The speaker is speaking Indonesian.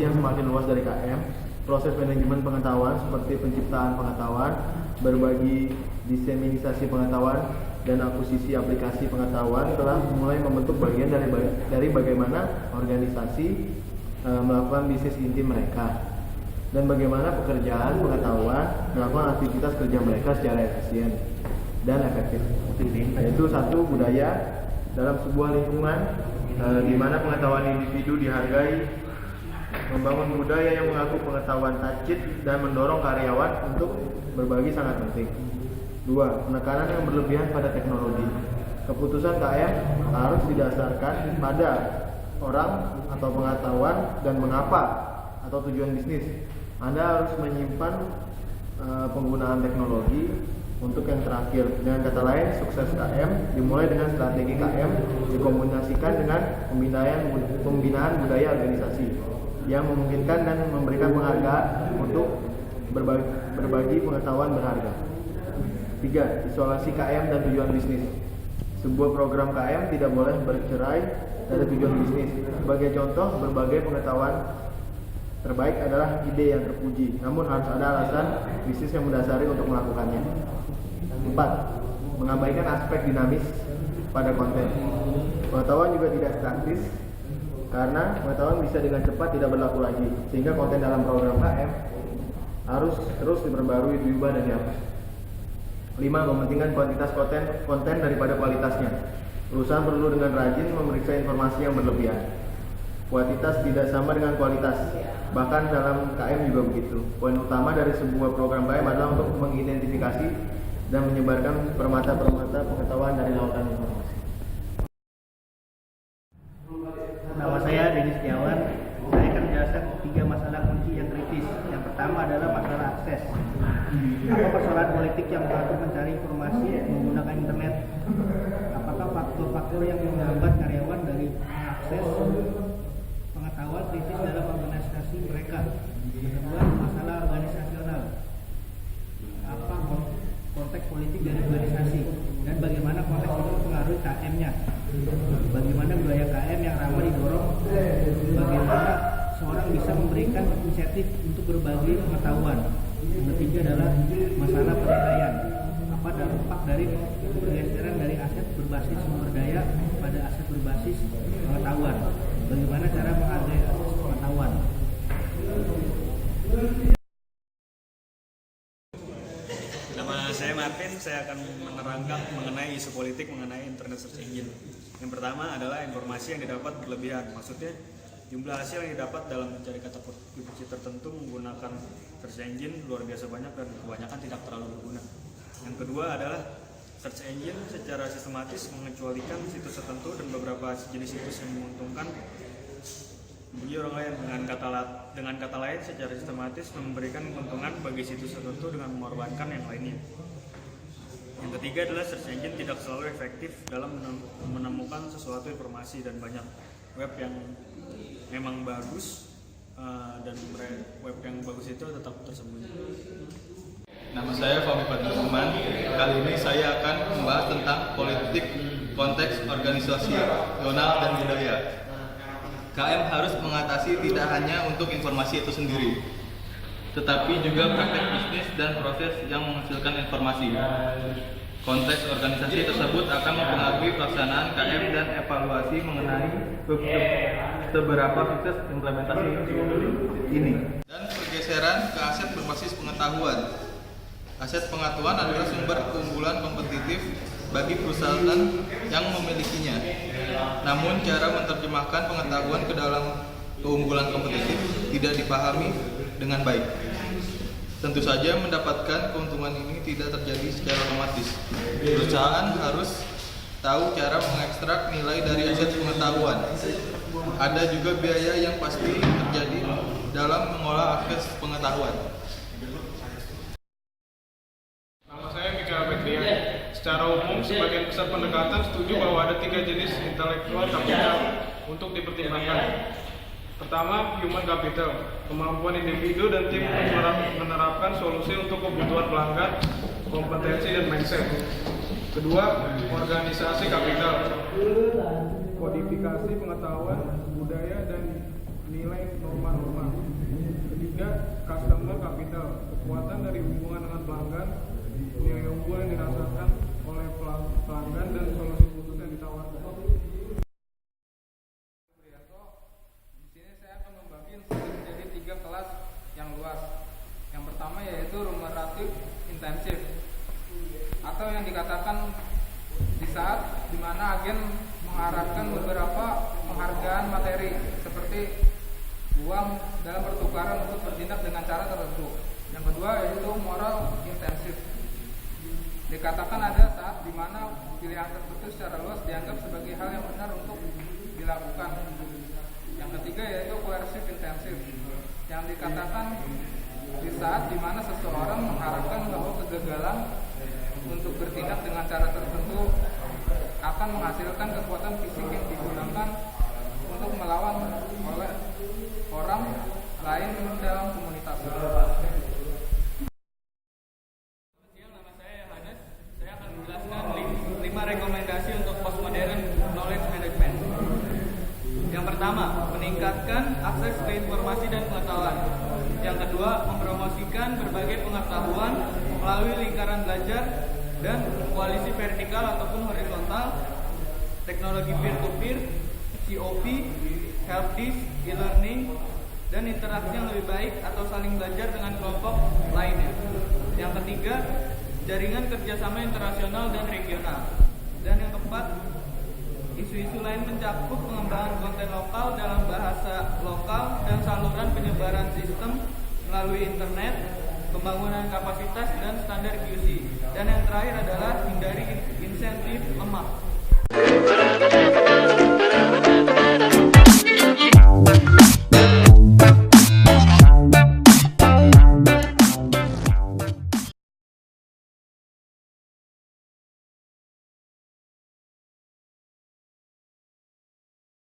yang semakin luas dari KM, proses manajemen pengetahuan seperti penciptaan pengetahuan, berbagi diseminisasi pengetahuan, dan akuisisi aplikasi pengetahuan telah mulai membentuk bagian dari bagaimana organisasi melakukan bisnis inti mereka dan bagaimana pekerjaan pengetahuan melakukan aktivitas kerja mereka secara efisien dan efektif. Yaitu satu, budaya dalam sebuah lingkungan di mana pengetahuan individu dihargai, membangun budaya yang mengaku pengetahuan tajid dan mendorong karyawan untuk berbagi sangat penting. Dua, penekanan yang berlebihan pada teknologi. Keputusan KM harus didasarkan pada orang atau pengetahuan dan mengapa atau tujuan bisnis. Anda harus menyimpan penggunaan teknologi untuk yang terakhir. Dengan kata lain, sukses KM dimulai dengan strategi KM dikombinasikan dengan pembinaan budaya organisasi yang memungkinkan dan memberikan penghargaan untuk berbagi pengetahuan berharga. 3. Isolasi KM dan tujuan bisnis. Sebuah program KM tidak boleh bercerai dari tujuan bisnis. Sebagai contoh, berbagai pengetahuan terbaik adalah ide yang terpuji, namun harus ada alasan bisnis yang mendasari untuk melakukannya. 4. Mengabaikan aspek dinamis pada konten. Pengetahuan juga tidak statis, karena pengetahuan bisa dengan cepat tidak berlaku lagi, sehingga konten dalam program KM harus terus diperbarui, diubah, dan dihapus. 5. Mementingkan kuantitas konten daripada kualitasnya. Perusahaan perlu dengan rajin memeriksa informasi yang berlebihan. Kuantitas tidak sama dengan kualitas. Bahkan dalam KM juga begitu. Poin utama dari sebuah program KM adalah untuk mengidentifikasi dan menyebarkan permata-permata pengetahuan dari lautan informasi. Nama saya Denny Setiawan. Saya akan menjelaskan 3 masalah kunci yang kritis. Yang pertama adalah masalah akses. Apa persoalan politik yang mengatur mencari informasi menggunakan internet? Apakah faktor-faktor yang menghambat karyawan dari mengakses pengetahuan kritis dalam organisasi mereka? Kedua, masalah organisasional. Apa konteks politik dari organisasi dan bagaimana konteks itu mempengaruhi KM-nya? Bagaimana budaya KM yang ramah didorong? Bagaimana seorang bisa memberikan insentif untuk berbagi pengetahuan? Yang ketiga adalah masalah penilaian. Apa dampak dari pergeseran dari aset berbasis sumber daya pada aset berbasis pengetahuan? Bagaimana cara menghargai aset pengetahuan? Nama saya Martin, saya akan menerangkan mengenai isu politik mengenai internet search engine. Yang pertama adalah informasi yang didapat berlebihan. Maksudnya jumlah hasil yang didapat dalam mencari kata kunci tertentu menggunakan search engine luar biasa banyak dan kebanyakan tidak terlalu berguna. Yang kedua adalah search engine secara sistematis mengecualikan situs tertentu dan beberapa jenis situs yang menguntungkan bagi orang lain. Dengan kata lain, secara sistematis memberikan keuntungan bagi situs tertentu dengan mengorbankan yang lainnya. Yang ketiga adalah search engine tidak selalu efektif dalam menemukan sesuatu informasi dan banyak web yang memang bagus dan web yang bagus itu tetap tersembunyi. Nama saya Fahmi Fadluman. Kali ini saya akan membahas tentang politik, konteks organisasional dan budaya. KM harus mengatasi tidak hanya untuk informasi itu sendiri, tetapi juga praktek bisnis dan proses yang menghasilkan informasi. Konteks organisasi tersebut akan mempengaruhi pelaksanaan KM dan evaluasi mengenai seberapa sukses implementasi ini. Dan pergeseran ke aset berbasis pengetahuan. Aset pengetahuan adalah sumber keunggulan kompetitif bagi perusahaan yang memilikinya. Namun cara menerjemahkan pengetahuan ke dalam keunggulan kompetitif tidak dipahami dengan baik. Tentu saja mendapatkan keuntungan ini tidak terjadi secara otomatis. Perusahaan harus tahu cara mengekstrak nilai dari aset pengetahuan. Ada juga biaya yang pasti terjadi dalam mengolah akses pengetahuan. Nama saya Mika Bekrian. Secara umum, sebagian besar pendekatan setuju bahwa ada 3 jenis intelektual kapital untuk dipertimbangkan. Pertama, human capital, kemampuan individu dan tim untuk menerapkan solusi untuk kebutuhan pelanggan, kompetensi dan mindset. Kedua, organisasi kapital, kodifikasi pengetahuan, budaya dan nilai norma-norma. Ketiga, customer capital, kekuatan dari hubungan dengan pelanggan, nilai unggul yang dirasakan oleh pelanggan dan solusi khusus yang ditawarkan. Di sini saya akan membagi menjadi 3 kelas yang luas. Yang pertama yaitu rumeratif intensif, atau yang dikatakan di saat di mana agen mengharapkan beberapa penghargaan materi seperti uang dalam pertukaran untuk bertindak dengan cara tertentu. Yang kedua yaitu moral intensif, dikatakan ada saat di mana pilihan tertentu secara luas dianggap sebagai hal yang benar untuk dilakukan. Yang ketiga yaitu coercive intensif, yang dikatakan di saat di mana seseorang mengharapkan bahwa kegagalan untuk bertindak dengan cara tertentu akan menghasilkan kekuatan fisik yang digunakan untuk melawan oleh orang lain dalam komunitas. Nama saya Yohanes. Saya akan menjelaskan 5 rekomendasi untuk postmodern knowledge management. Yang pertama, meningkatkan akses ke informasi dan pengetahuan. Yang kedua, mempromosikan berbagai pengetahuan melalui lingkaran belajar dan koalisi vertikal ataupun horizontal, teknologi peer-to-peer, COP, helpdesk, e-learning, dan interaksi yang lebih baik atau saling belajar dengan kelompok lainnya. Yang ketiga, jaringan kerjasama internasional dan regional. Dan yang keempat, isu-isu lain mencakup pengembangan konten lokal dalam bahasa lokal dan saluran penyebaran sistem melalui internet, pembangunan kapasitas dan standar QC. Dan yang terakhir adalah hindari insentif lemah.